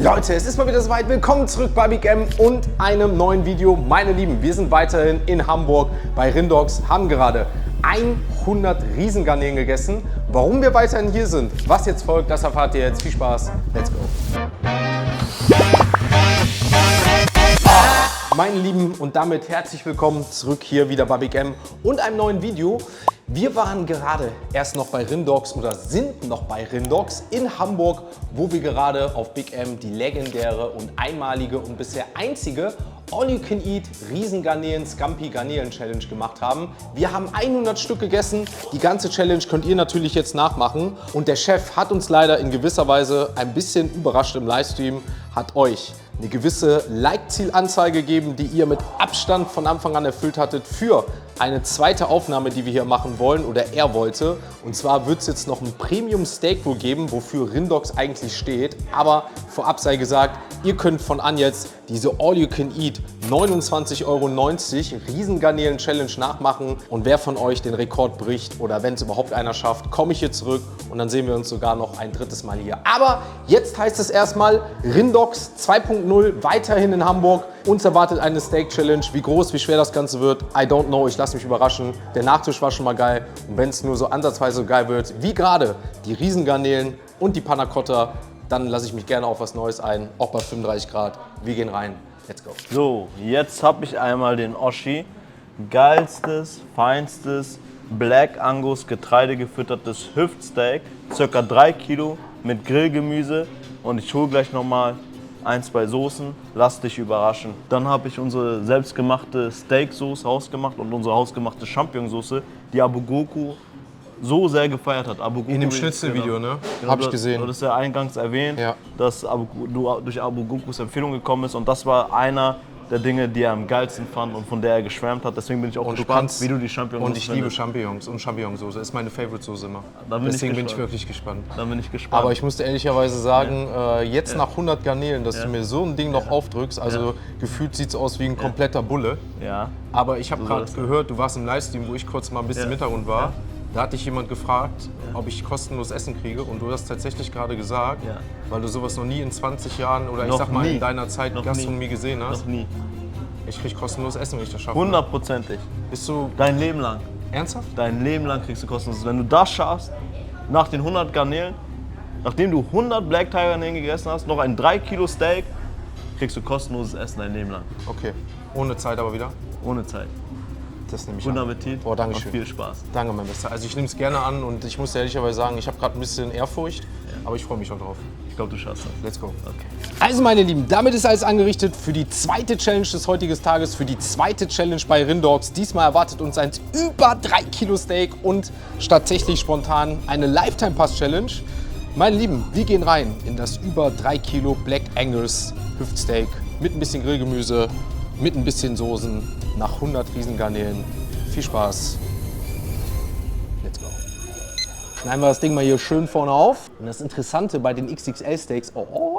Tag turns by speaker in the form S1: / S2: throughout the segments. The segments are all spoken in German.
S1: Leute, es ist mal wieder soweit. Willkommen zurück bei Big M und einem neuen Video. Meine Lieben, wir sind weiterhin in Hamburg bei Rindogs, haben gerade 100 Riesengarnelen gegessen. Warum wir weiterhin hier sind, was jetzt folgt, das erfahrt ihr jetzt. Viel Spaß, let's go. Meine Lieben, und damit herzlich willkommen zurück hier wieder bei Big M und einem neuen Video. Wir waren gerade erst noch bei Rindogs oder sind noch bei Rindogs in Hamburg, wo wir gerade auf Big M die legendäre und einmalige und bisher einzige All-You-Can-Eat Riesengarnelen Scampi Garnelen Challenge gemacht haben. Wir haben 100 Stück gegessen. Die ganze Challenge könnt ihr natürlich jetzt nachmachen. Und der Chef hat uns leider in gewisser Weise ein bisschen überrascht im Livestream, hat euch eine gewisse Like-Zielanzahl gegeben, die ihr mit Abstand von Anfang an erfüllt hattet für eine zweite Aufnahme, die wir hier machen wollen oder er wollte. Und zwar wird es jetzt noch ein Premium Steak wohl geben, wofür Rindogs eigentlich steht. Aber vorab sei gesagt, ihr könnt von an jetzt diese All-You-Can-Eat 29,90 € Riesengarnelen Challenge nachmachen. Und wer von euch den Rekord bricht oder wenn es überhaupt einer schafft, komme ich hier zurück und dann sehen wir uns sogar noch ein drittes Mal hier. Aber jetzt heißt es erstmal Rindogs 2.0 weiterhin in Hamburg. Uns erwartet eine Steak Challenge. Wie groß, wie schwer das Ganze wird, I don't know. Ich lasse mich überraschen. Der Nachtisch war schon mal geil. Und wenn es nur so ansatzweise so geil wird, wie gerade die Riesengarnelen und die Panna Cotta, dann lasse ich mich gerne auf was Neues ein, auch bei 35 Grad. Wir gehen rein. Let's go.
S2: So, jetzt habe ich einmal den Oschi. Geilstes, feinstes Black Angus getreidegefüttertes Hüftsteak. Circa 3 Kilo mit Grillgemüse. Und ich hole gleich nochmal 1, 2 Soßen. Lass dich überraschen. Dann habe ich unsere selbstgemachte Steaksoße hausgemacht und unsere hausgemachte Champignonsauce, die Abu Goku so sehr gefeiert hat. Abu Goku,
S1: in dem Schnitzelvideo, ne?
S2: Genau,
S1: Hab ich gesehen.
S2: Du hast ja eingangs erwähnt,
S1: ja,
S2: dass du durch Abu Gokus Empfehlung gekommen bist. Und das war einer der Dinge, die er am geilsten fand und von der er geschwärmt hat. Deswegen bin ich auch gespannt, wie du die Champignonsauce
S1: Und ich liebe Champignons und Champignonsauce. Ist meine Favorite-Soße immer.
S2: Deswegen
S1: bin ich wirklich gespannt.
S2: Dann bin ich gespannt.
S1: Aber ich musste ehrlicherweise sagen, jetzt nach 100 Garnelen, dass du mir so ein Ding noch aufdrückst, also gefühlt sieht es aus wie ein kompletter Bulle.
S2: Ja.
S1: Aber ich habe gerade gehört, du warst im Livestream, wo ich kurz mal ein bisschen im Hintergrund war. Da hat dich jemand gefragt, ob ich kostenlos Essen kriege und du hast tatsächlich gerade gesagt, weil du sowas noch nie in 20 Jahren oder ich sag mal in deiner Zeit Gastronomie gesehen hast.
S2: Noch nie.
S1: Ich krieg kostenlos Essen, wenn ich das schaffe.
S2: 100%ig.
S1: Bist du
S2: Dein Leben lang.
S1: ernsthaft?
S2: Dein Leben lang kriegst du kostenlos. Wenn du das schaffst, nach den 100 Garnelen, nachdem du 100 Black Tiger Garnelen gegessen hast, noch ein 3 Kilo Steak, kriegst du kostenloses Essen dein Leben lang.
S1: Okay. Ohne Zeit aber wieder?
S2: Ohne Zeit.
S1: Das nehme ich
S2: Guten
S1: an.
S2: Appetit
S1: Boah, danke
S2: und
S1: schön.
S2: viel Spaß.
S1: Danke, mein Bester. Also ich nehme es gerne an und ich muss ehrlicherweise sagen, ich habe gerade ein bisschen Ehrfurcht, aber ich freue mich schon drauf.
S2: Ich glaube, du schaffst das.
S1: Let's go.
S2: Okay.
S1: Also meine Lieben, damit ist alles angerichtet für die zweite Challenge des heutigen Tages, für die zweite Challenge bei Rindogs. Diesmal erwartet uns ein über 3 Kilo Steak und tatsächlich spontan eine Lifetime Pass Challenge. Meine Lieben, wir gehen rein in das über 3 Kilo Black Angus Hüftsteak mit ein bisschen Grillgemüse, mit ein bisschen Soßen, nach 100 Riesengarnelen. Viel Spaß. Let's go. Schneiden wir das Ding mal hier schön vorne auf. Und das Interessante bei den XXL Steaks,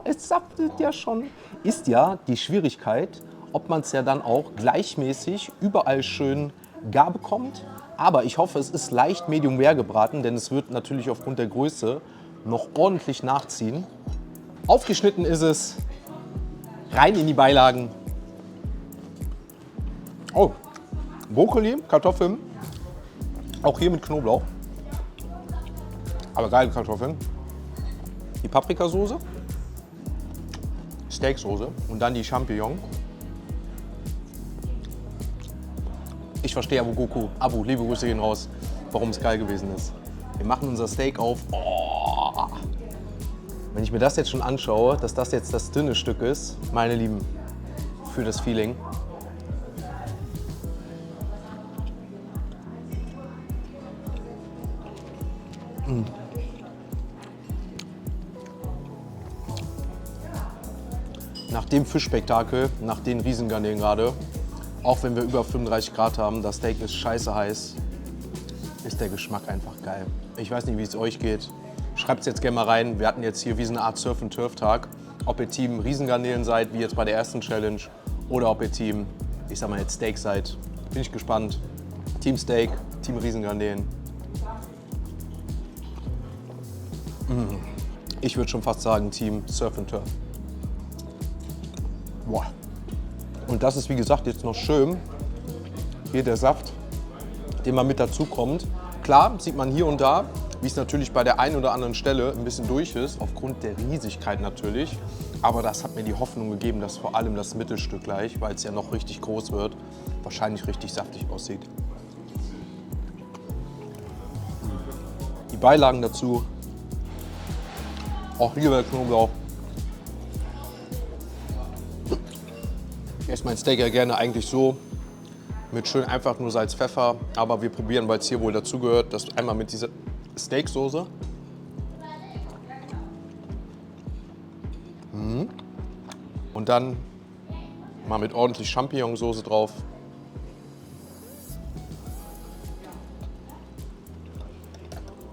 S1: es sappelt ja schon, ist ja die Schwierigkeit, ob man es ja dann auch gleichmäßig überall schön gar bekommt. Aber ich hoffe, es ist leicht medium rare gebraten, denn es wird natürlich aufgrund der Größe noch ordentlich nachziehen. Aufgeschnitten ist es, rein in die Beilagen. Oh, Brokkoli, Kartoffeln, auch hier mit Knoblauch. Aber geile Kartoffeln. Die Paprikasauce, Steaksoße und dann die Champignon. Ich verstehe Abu Goku. Abu, liebe Grüße gehen raus, warum es geil gewesen ist. Wir machen unser Steak auf. Oh. Wenn ich mir das jetzt schon anschaue, dass das jetzt das dünne Stück ist, meine Lieben, für das Feeling. Nach dem Fischspektakel, nach den Riesengarnelen gerade, auch wenn wir über 35 Grad haben, das Steak ist scheiße heiß, ist der Geschmack einfach geil. Ich weiß nicht, wie es euch geht. Schreibt es jetzt gerne mal rein. Wir hatten jetzt hier wie so eine Art Surf-and-Turf-Tag. Ob ihr Team Riesengarnelen seid, wie jetzt bei der ersten Challenge, oder ob ihr Team, ich sag mal jetzt Steak seid. Bin ich gespannt. Team Steak, Team Riesengarnelen. Ich würde schon fast sagen Team Surf and Turf. Boah. Und das ist, wie gesagt, jetzt noch schön. Hier der Saft, den man mit dazu kommt. Klar, sieht man hier und da, wie es natürlich bei der einen oder anderen Stelle ein bisschen durch ist, aufgrund der Riesigkeit natürlich. Aber das hat mir die Hoffnung gegeben, dass vor allem das Mittelstück gleich, weil es ja noch richtig groß wird, wahrscheinlich richtig saftig aussieht. Die Beilagen dazu, auch hier der Knoblauch. Ich esse mein Steak ja gerne eigentlich so, mit schön einfach nur Salz, Pfeffer. Aber wir probieren, weil es hier wohl dazugehört, das einmal mit dieser Steaksoße. Und dann mal mit ordentlich Champignonsauce drauf.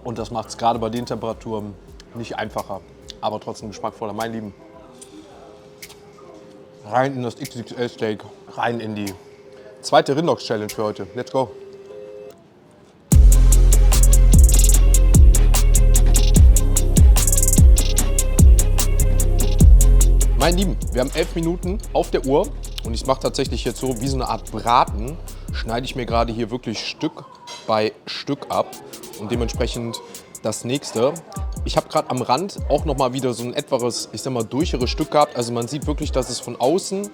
S1: Und das macht es gerade bei den Temperaturen nicht einfacher, aber trotzdem geschmackvoller. Mein Lieben, rein in das XXL-Steak, rein in die zweite Rindox-Challenge für heute. Let's go! Mein Lieben, wir haben 11 Minuten auf der Uhr und ich mache tatsächlich jetzt so wie so eine Art Braten. Schneide ich mir gerade hier wirklich Stück bei Stück ab und dementsprechend das nächste. Ich habe gerade am Rand auch noch mal wieder so ein etwas, ich sag mal, durcheres Stück gehabt. Also man sieht wirklich, dass es von außen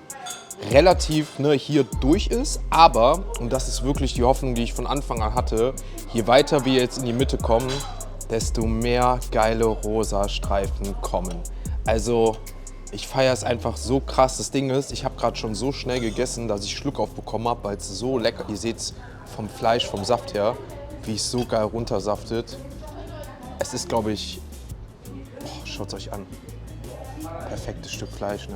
S1: relativ hier durch ist. Aber, und das ist wirklich die Hoffnung, die ich von Anfang an hatte, je weiter wir jetzt in die Mitte kommen, desto mehr geile rosa Streifen kommen. Also ich feiere es einfach so krass. Das Ding ist, ich habe gerade schon so schnell gegessen, dass ich Schluck aufbekommen habe, weil es so lecker, ihr seht es vom Fleisch, vom Saft her, wie es so geil runtersaftet. Es ist, glaube ich, schaut es euch an, perfektes Stück Fleisch, ne?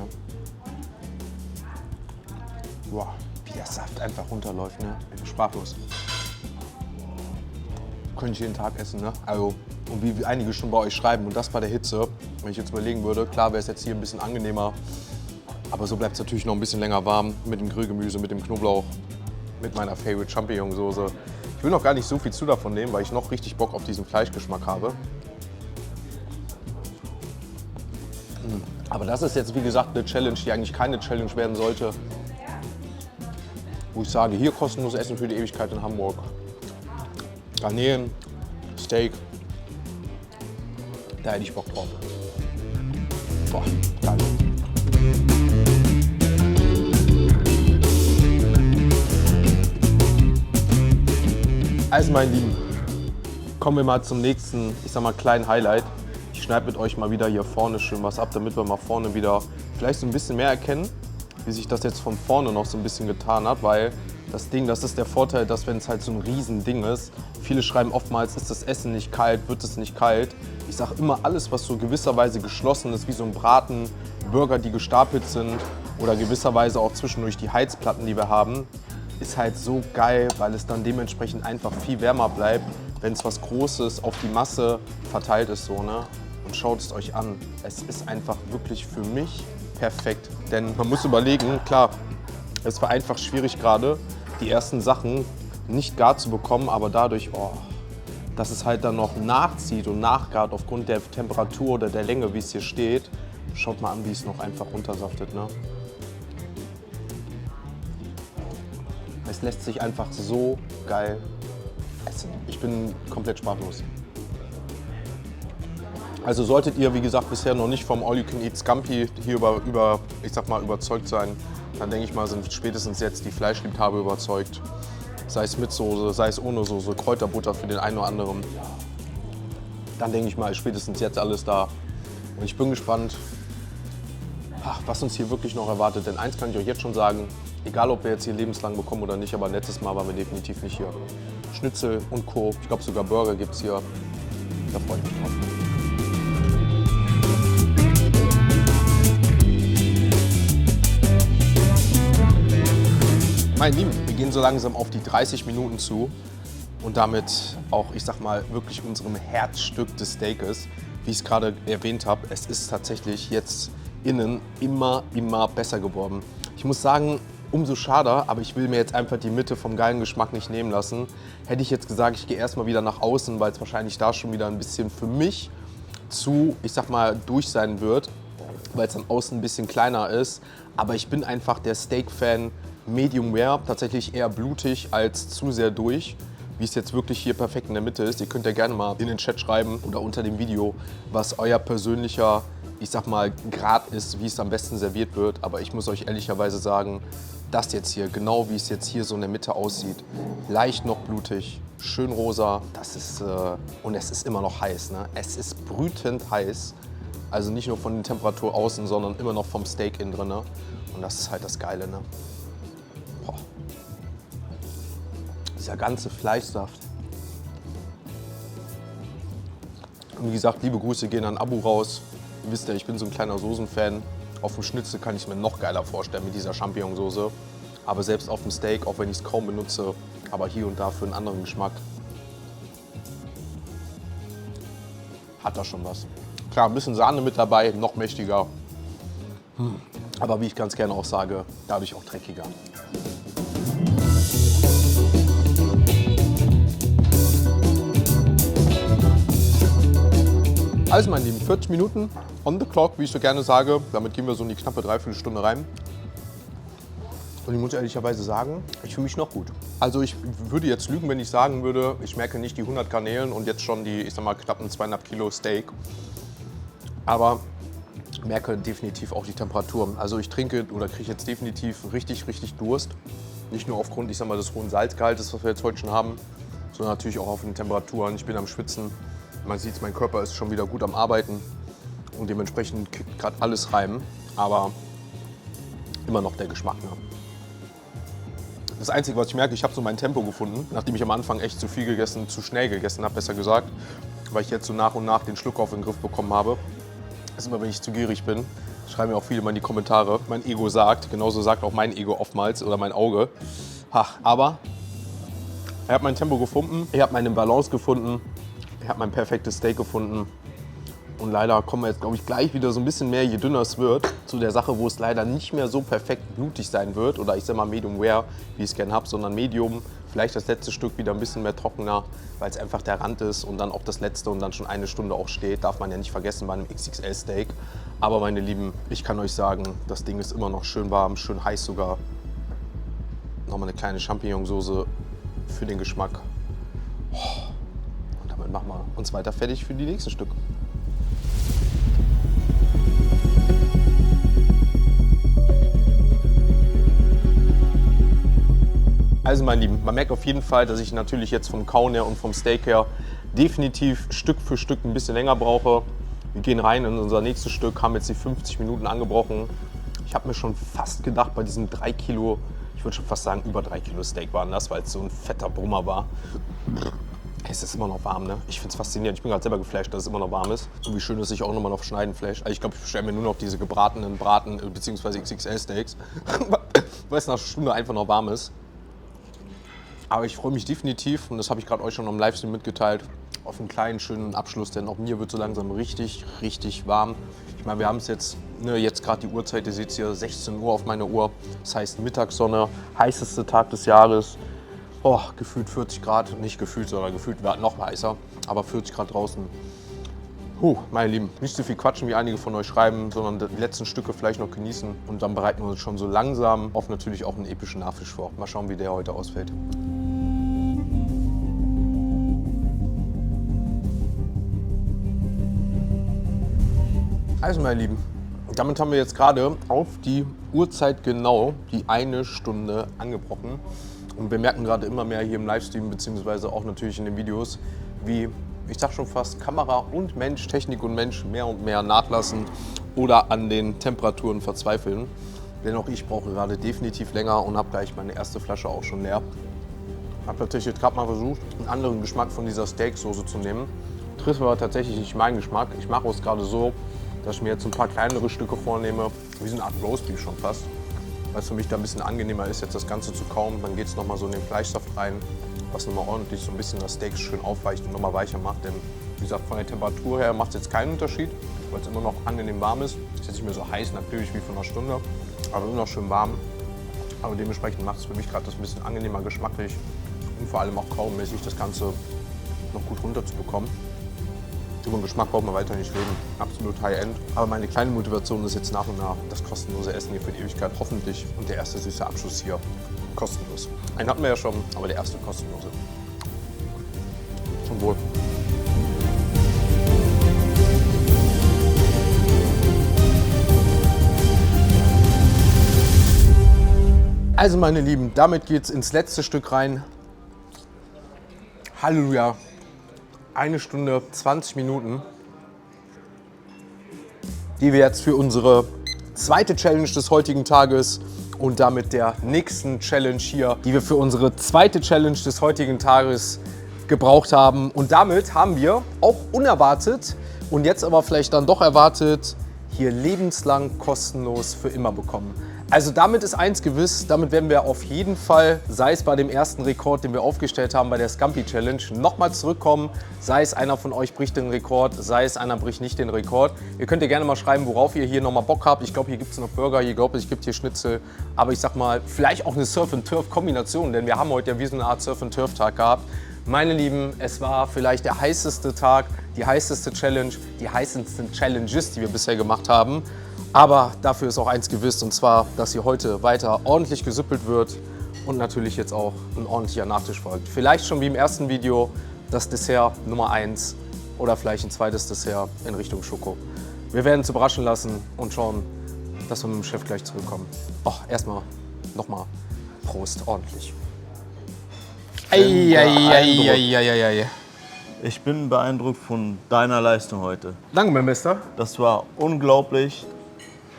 S1: Wow, wie der Saft einfach runterläuft, ne? Ich bin sprachlos. Könnte ich jeden Tag essen, ne? Also, und wie einige schon bei euch schreiben, und das bei der Hitze, wenn ich jetzt überlegen würde, klar wäre es jetzt hier ein bisschen angenehmer, aber so bleibt es natürlich noch ein bisschen länger warm mit dem Grillgemüse, mit dem Knoblauch, mit meiner Favorite Champignonsauce. Ich will noch gar nicht so viel zu davon nehmen, weil ich noch richtig Bock auf diesen Fleischgeschmack habe. Aber das ist jetzt, wie gesagt, eine Challenge, die eigentlich keine Challenge werden sollte. Wo ich sage, hier kostenlos Essen für die Ewigkeit in Hamburg. Garnelen, Steak, da hätte ich Bock drauf. Boah, geil. Also meine Lieben, kommen wir mal zum nächsten, ich sag mal, kleinen Highlight. Ich schneide mit euch mal wieder hier vorne schön was ab, damit wir mal vorne wieder vielleicht so ein bisschen mehr erkennen, wie sich das jetzt von vorne noch so ein bisschen getan hat, weil das Ding, das ist der Vorteil, dass wenn es halt so ein Riesending ist, viele schreiben oftmals, ist das Essen nicht kalt, wird es nicht kalt. Ich sage immer, alles, was so gewisserweise geschlossen ist, wie so ein Braten, Burger, die gestapelt sind oder gewisserweise auch zwischendurch die Heizplatten, die wir haben, ist halt so geil, weil es dann dementsprechend einfach viel wärmer bleibt, wenn es was Großes auf die Masse verteilt ist, so, ne? Und schaut es euch an, es ist einfach wirklich für mich perfekt. Denn man muss überlegen, klar, es war einfach schwierig gerade, die ersten Sachen nicht gar zu bekommen, aber dadurch, dass es halt dann noch nachzieht und nachgart aufgrund der Temperatur oder der Länge, wie es hier steht. Schaut mal an, wie es noch einfach runtersaftet, ne? Es lässt sich einfach so geil essen. Ich bin komplett sprachlos. Also solltet ihr, wie gesagt, bisher noch nicht vom All You Can Eat Scampi hier ich sag mal, überzeugt sein, dann denke ich mal, sind spätestens jetzt die Fleischliebhaber überzeugt. Sei es mit Soße, sei es ohne Soße, Kräuterbutter für den einen oder anderen. Dann denke ich mal, ist spätestens jetzt alles da. Und ich bin gespannt, was uns hier wirklich noch erwartet. Denn eins kann ich euch jetzt schon sagen, egal ob wir jetzt hier lebenslang bekommen oder nicht, aber letztes Mal waren wir definitiv nicht hier. Schnitzel und Co. Ich glaube sogar Burger gibt es hier. Da freue ich mich drauf. Mein Lieben, wir gehen so langsam auf die 30 Minuten zu und damit auch, ich sag mal, wirklich unserem Herzstück des Steakes. Wie ich es gerade erwähnt habe, es ist tatsächlich jetzt innen immer besser geworden. Ich muss sagen, umso schade, aber ich will mir jetzt einfach die Mitte vom geilen Geschmack nicht nehmen lassen. Hätte ich jetzt gesagt, ich gehe erstmal wieder nach außen, weil es wahrscheinlich da schon wieder ein bisschen für mich zu, ich sag mal, durch sein wird. weil es dann außen ein bisschen kleiner ist. Aber ich bin einfach der Steak-Fan Medium Rare, tatsächlich eher blutig als zu sehr durch. Wie es jetzt wirklich hier perfekt in der Mitte ist. Ihr könnt ja gerne mal in den Chat schreiben oder unter dem Video, was euer persönlicher, ich sag mal, Grad ist, wie es am besten serviert wird. Aber ich muss euch ehrlicherweise sagen, das jetzt hier, genau wie es jetzt hier so in der Mitte aussieht, leicht noch blutig, schön rosa, das ist, und es ist immer noch heiß, ne? Es ist brütend heiß, also nicht nur von der Temperatur außen, sondern immer noch vom Steak innen drin, ne? Und das ist halt das Geile, ne? Boah. Dieser ganze Fleischsaft. Und wie gesagt, liebe Grüße gehen an Abu raus. Ihr wisst ja, ich bin so ein kleiner Soßenfan. Auf dem Schnitzel kann ich es mir noch geiler vorstellen mit dieser Champignonsauce. Aber selbst auf dem Steak, auch wenn ich es kaum benutze, aber hier und da für einen anderen Geschmack, hat das schon was. Klar, ein bisschen Sahne mit dabei, noch mächtiger. Aber wie ich ganz gerne auch sage, dadurch auch dreckiger. Also meine Lieben, 40 Minuten on the clock, wie ich so gerne sage. Damit gehen wir so in die knappe Dreiviertelstunde rein. Und ich muss ehrlicherweise sagen, ich fühle mich noch gut. Also ich würde jetzt lügen, wenn ich sagen würde, ich merke nicht die 100 Garnelen und jetzt schon die, ich sag mal, knappen 2,5 Kilo Steak. Aber merke definitiv auch die Temperatur. Also ich trinke oder kriege jetzt definitiv richtig Durst. Nicht nur aufgrund, ich sag mal, des hohen Salzgehaltes, was wir jetzt heute schon haben, sondern natürlich auch auf den Temperaturen. Ich bin am Schwitzen. Man sieht, mein Körper ist schon wieder gut am Arbeiten und dementsprechend kickt gerade alles rein, aber immer noch der Geschmack. Ne? Das Einzige, was ich merke, ich habe so mein Tempo gefunden, nachdem ich am Anfang echt zu viel gegessen, zu schnell gegessen habe, besser gesagt, weil ich jetzt so nach und nach den Schluck auf den Griff bekommen habe. Das ist immer, wenn ich zu gierig bin, schreiben mir auch viele mal in die Kommentare, mein Ego sagt, genauso sagt auch mein Ego oftmals oder mein Auge. Aber ich habe mein Tempo gefunden, ich habe meine Balance gefunden. Ich habe mein perfektes Steak gefunden und leider kommen wir jetzt, glaube ich, gleich wieder so ein bisschen mehr, je dünner es wird, zu der Sache, wo es leider nicht mehr so perfekt blutig sein wird oder ich sage mal Medium Rare, wie ich es gerne habe, sondern Medium, vielleicht das letzte Stück wieder ein bisschen mehr trockener, weil es einfach der Rand ist und dann auch das letzte und dann schon eine Stunde auch steht, darf man ja nicht vergessen bei einem XXL Steak. Aber meine Lieben, ich kann euch sagen, das Ding ist immer noch schön warm, schön heiß sogar. Nochmal eine kleine Champignonsauce für den Geschmack. Damit machen wir uns weiter fertig für die nächsten Stück. Also meine Lieben, man merkt auf jeden Fall, dass ich natürlich jetzt vom Kauen her und vom Steak her definitiv Stück für Stück ein bisschen länger brauche. Wir gehen rein in unser nächstes Stück, haben jetzt die 50 Minuten angebrochen. Ich habe mir schon fast gedacht, bei diesen 3 Kilo, ich würde schon fast sagen über 3 Kilo Steak waren das, weil es so ein fetter Brummer war. Es ist immer noch warm, ne? Ich finde es faszinierend. Ich bin gerade selber geflasht, dass es immer noch warm ist. Und wie schön ist, sich auch nochmal auf Schneiden flasht. Also ich glaube, ich bestelle mir nur noch diese gebratenen Braten- bzw. XXL-Steaks, weil es nach einer Stunde einfach noch warm ist. Aber ich freue mich definitiv, und das habe ich gerade euch schon am Livestream mitgeteilt, auf einen kleinen, schönen Abschluss, denn auch mir wird so langsam richtig warm. Ich meine, wir haben es jetzt, ne, jetzt gerade die Uhrzeit, ihr seht hier 16 Uhr auf meiner Uhr. Das heißt Mittagssonne, heißeste Tag des Jahres. Oh, gefühlt 40 Grad, nicht gefühlt, sondern gefühlt noch heißer, aber 40 Grad draußen. Meine Lieben, nicht so viel quatschen, wie einige von euch schreiben, sondern die letzten Stücke vielleicht noch genießen. Und dann bereiten wir uns schon so langsam auf natürlich auch einen epischen Nachtisch vor. Mal schauen, wie der heute ausfällt. Also meine Lieben, damit haben wir jetzt gerade auf die Uhrzeit genau die 1 Stunde angebrochen. Und wir merken gerade immer mehr hier im Livestream, beziehungsweise auch natürlich in den Videos, wie, ich sag schon fast, Kamera und Mensch, Technik und Mensch mehr und mehr nachlassen oder an den Temperaturen verzweifeln. Denn auch ich brauche gerade definitiv länger und habe gleich meine erste Flasche auch schon leer. Ich habe tatsächlich jetzt gerade mal versucht, einen anderen Geschmack von dieser Steaksoße zu nehmen. Trifft aber tatsächlich nicht meinen Geschmack. Ich mache es gerade so, dass ich mir jetzt ein paar kleinere Stücke vornehme, wie so eine Art Roastbeef schon fast. Weil es für mich da ein bisschen angenehmer ist, jetzt das Ganze zu kauen. Dann geht es nochmal so in den Fleischsaft rein, was nochmal ordentlich so ein bisschen das Steak schön aufweicht und nochmal weicher macht. Denn wie gesagt, von der Temperatur her macht es jetzt keinen Unterschied, weil es immer noch angenehm warm ist. Es ist jetzt nicht mehr so heiß natürlich wie vor einer Stunde, aber immer noch schön warm. Aber dementsprechend macht es für mich gerade das ein bisschen angenehmer geschmacklich und vor allem auch kaummäßig das Ganze noch gut runterzubekommen. Über den Geschmack braucht man weiter nicht reden. Absolut High-End. Aber meine kleine Motivation ist jetzt nach und nach das kostenlose Essen hier für die Ewigkeit. Hoffentlich. Und der erste süße Abschluss hier kostenlos. Einen hatten wir ja schon, aber der erste kostenlose. Zum Wohl. Also meine Lieben, damit geht's ins letzte Stück rein. Halleluja. 1 Stunde 20 Minuten, die wir jetzt für unsere zweite Challenge des heutigen Tages und damit der nächsten Challenge hier, die wir für unsere zweite Challenge des heutigen Tages gebraucht haben. Und damit haben wir auch unerwartet und jetzt aber vielleicht dann doch erwartet, hier lebenslang kostenlos für immer bekommen. Also damit ist eins gewiss, damit werden wir auf jeden Fall, sei es bei dem ersten Rekord, den wir aufgestellt haben bei der Scampi Challenge, nochmal zurückkommen. Sei es einer von euch bricht den Rekord, sei es einer bricht nicht den Rekord. Ihr könnt ja gerne mal schreiben, worauf ihr hier nochmal Bock habt. Ich glaube, hier gibt es noch Burger, ich glaube, es gibt hier Schnitzel. Aber ich sag mal, vielleicht auch eine Surf-and-Turf-Kombination, denn wir haben heute ja wie so eine Art Surf-and-Turf-Tag gehabt. Meine Lieben, es war vielleicht der heißeste Tag, die heißeste Challenge, die heißesten Challenges, die wir bisher gemacht haben. Aber dafür ist auch eins gewiss, und zwar, dass hier heute weiter ordentlich gesüppelt wird und natürlich jetzt auch ein ordentlicher Nachtisch folgt. Vielleicht schon wie im ersten Video das Dessert Nummer 1 oder vielleicht ein zweites Dessert in Richtung Schoko. Wir werden uns überraschen lassen und schauen, dass wir mit dem Chef gleich zurückkommen. Ach, erstmal nochmal Prost, ordentlich. Eieieiei.
S2: Ich bin beeindruckt von deiner Leistung heute.
S1: Danke, mein Bester.
S2: Das war unglaublich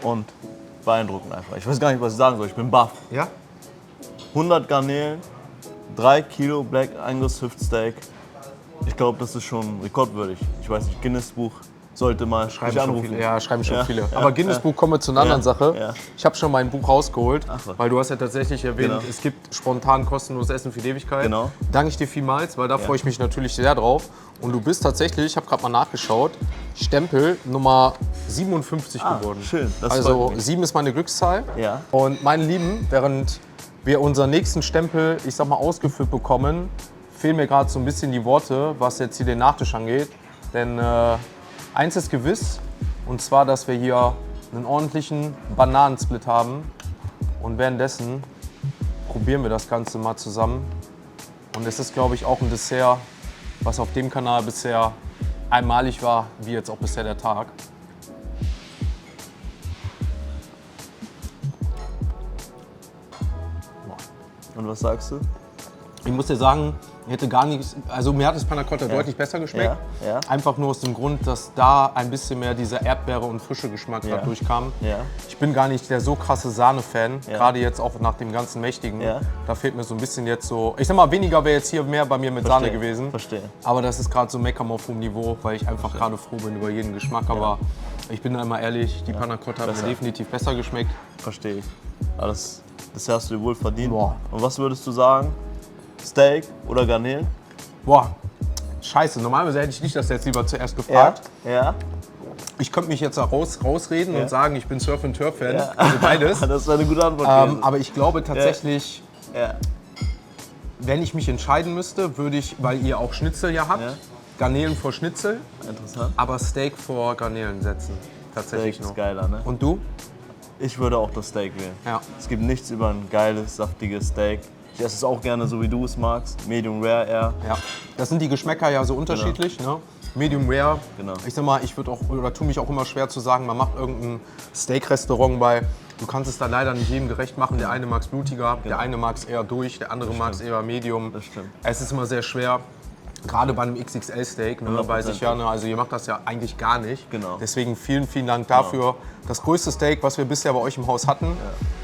S2: und beeindruckend einfach. Ich weiß gar nicht, was ich sagen soll. Ich bin baff.
S1: Ja?
S2: 100 Garnelen, 3 Kilo Black Angus Hüftsteak. Ich glaube, das ist schon rekordwürdig. Ich weiß nicht, Guinness Buch sollte mal mich anrufen.
S1: Schreiben schon viele. Aber Guinness Buch, kommen wir zu einer anderen Sache.
S2: Ja.
S1: Ich habe schon mein Buch rausgeholt,
S2: Ach,
S1: weil du hast ja tatsächlich erwähnt,
S2: Genau.
S1: es gibt spontan kostenloses Essen für die Ewigkeit.
S2: Genau.
S1: Danke ich dir vielmals, weil da freue ich mich natürlich sehr drauf. Und du bist tatsächlich, ich habe gerade mal nachgeschaut, Stempel Nummer 57 geworden.
S2: Schön, das
S1: also
S2: freut mich.
S1: 7 ist meine Glückszahl.
S2: Ja.
S1: Und meine Lieben, während wir unseren nächsten Stempel, ich sag mal, ausgefüllt bekommen, fehlen mir gerade so ein bisschen die Worte, was jetzt hier den Nachtisch angeht. Denn eins ist gewiss, und zwar, dass wir hier einen ordentlichen Bananensplit haben. Und währenddessen probieren wir das Ganze mal zusammen. Und es ist, glaube ich, auch ein Dessert, was auf dem Kanal bisher einmalig war, wie jetzt auch bisher der Tag.
S2: Und was sagst du?
S1: Ich muss dir sagen, ich hätte gar nichts, also mir hat das Panna Cotta deutlich besser geschmeckt.
S2: Ja.
S1: Einfach nur aus dem Grund, dass da ein bisschen mehr dieser Erdbeere und frische Geschmack gerade durchkam.
S2: Ja.
S1: Ich bin gar nicht der so krasse Sahne-Fan, gerade jetzt auch nach dem ganzen Mächtigen.
S2: Ja.
S1: Da fehlt mir so ein bisschen jetzt so, ich sag mal, weniger wäre jetzt hier mehr bei mir mit Sahne gewesen.
S2: Verstehe.
S1: Aber das ist gerade so Meckern auf hohem Niveau, weil ich einfach gerade froh bin über jeden Geschmack. Aber ich bin einmal ehrlich, die Panna Cotta hat mir definitiv besser geschmeckt.
S2: Verstehe ich. Aber das hast du dir wohl verdient.
S1: Boah.
S2: Und was würdest du sagen? Steak oder Garnelen?
S1: Boah, scheiße, normalerweise hätte ich dich das jetzt lieber zuerst gefragt.
S2: Ja.
S1: Ich könnte mich jetzt rausreden
S2: Ja.
S1: und sagen, ich bin Surf-and-Turf-Fan,
S2: Ja.
S1: also beides.
S2: Das ist eine gute Antwort gewesen.
S1: Aber ich glaube tatsächlich,
S2: Ja.
S1: wenn ich mich entscheiden müsste, würde ich, weil ihr auch Schnitzel ja habt,
S2: Ja.
S1: Garnelen vor Schnitzel,
S2: Interessant.
S1: aber Steak vor Garnelen setzen. Tatsächlich
S2: Steak ist
S1: noch.
S2: geiler, ne?
S1: Und du?
S2: Ich würde auch das Steak wählen.
S1: Ja.
S2: Es gibt nichts über ein geiles, saftiges Steak. Ich esse es auch gerne, so wie du es magst. Medium Rare eher.
S1: Ja. Das sind die Geschmäcker ja so unterschiedlich. Ne? Medium Rare.
S2: Genau.
S1: Ich sag mal, ich würde auch, oder tue mich auch immer schwer zu sagen, man macht irgendein Steak-Restaurant bei. Du kannst es da leider nicht jedem gerecht machen. Der eine mag es blutiger, der eine mag es eher durch, der andere mag es eher medium.
S2: Das stimmt.
S1: Es ist immer sehr schwer. Gerade bei einem XXL-Steak, ne, weiß ich ja, ne, also ihr macht das ja eigentlich gar nicht.
S2: Genau.
S1: Deswegen vielen, vielen Dank dafür. Das größte Steak, was wir bisher bei euch im Haus hatten.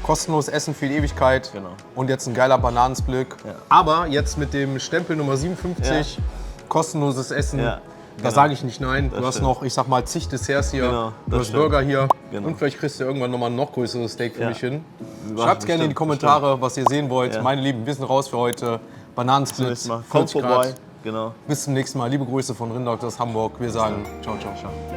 S1: Kostenlos Essen für die Ewigkeit.
S2: Genau.
S1: Und jetzt ein geiler Bananensplit.
S2: Ja.
S1: Aber jetzt mit dem Stempel Nummer 57, kostenloses Essen.
S2: Ja,
S1: Da
S2: genau.
S1: sage ich nicht nein. Du hast
S2: stimmt.
S1: noch, ich sag mal, zig Desserts hier.
S2: Genau,
S1: Du
S2: das
S1: hast
S2: stimmt.
S1: Burger hier.
S2: Genau.
S1: Und vielleicht kriegst du irgendwann nochmal ein noch größeres Steak für
S2: Ja.
S1: mich hin.
S2: Machen,
S1: Schreibt gerne in die
S2: bestimmt,
S1: Kommentare, was ihr sehen wollt.
S2: Ja.
S1: Meine Lieben, wir sind raus für heute. Bananensplit,
S2: Nächstes Mal. Kommt
S1: 40
S2: vorbei.
S1: Grad.
S2: Genau.
S1: Bis zum nächsten Mal. Liebe Grüße von Rindogs aus Hamburg. Wir sagen ciao, ciao, ciao.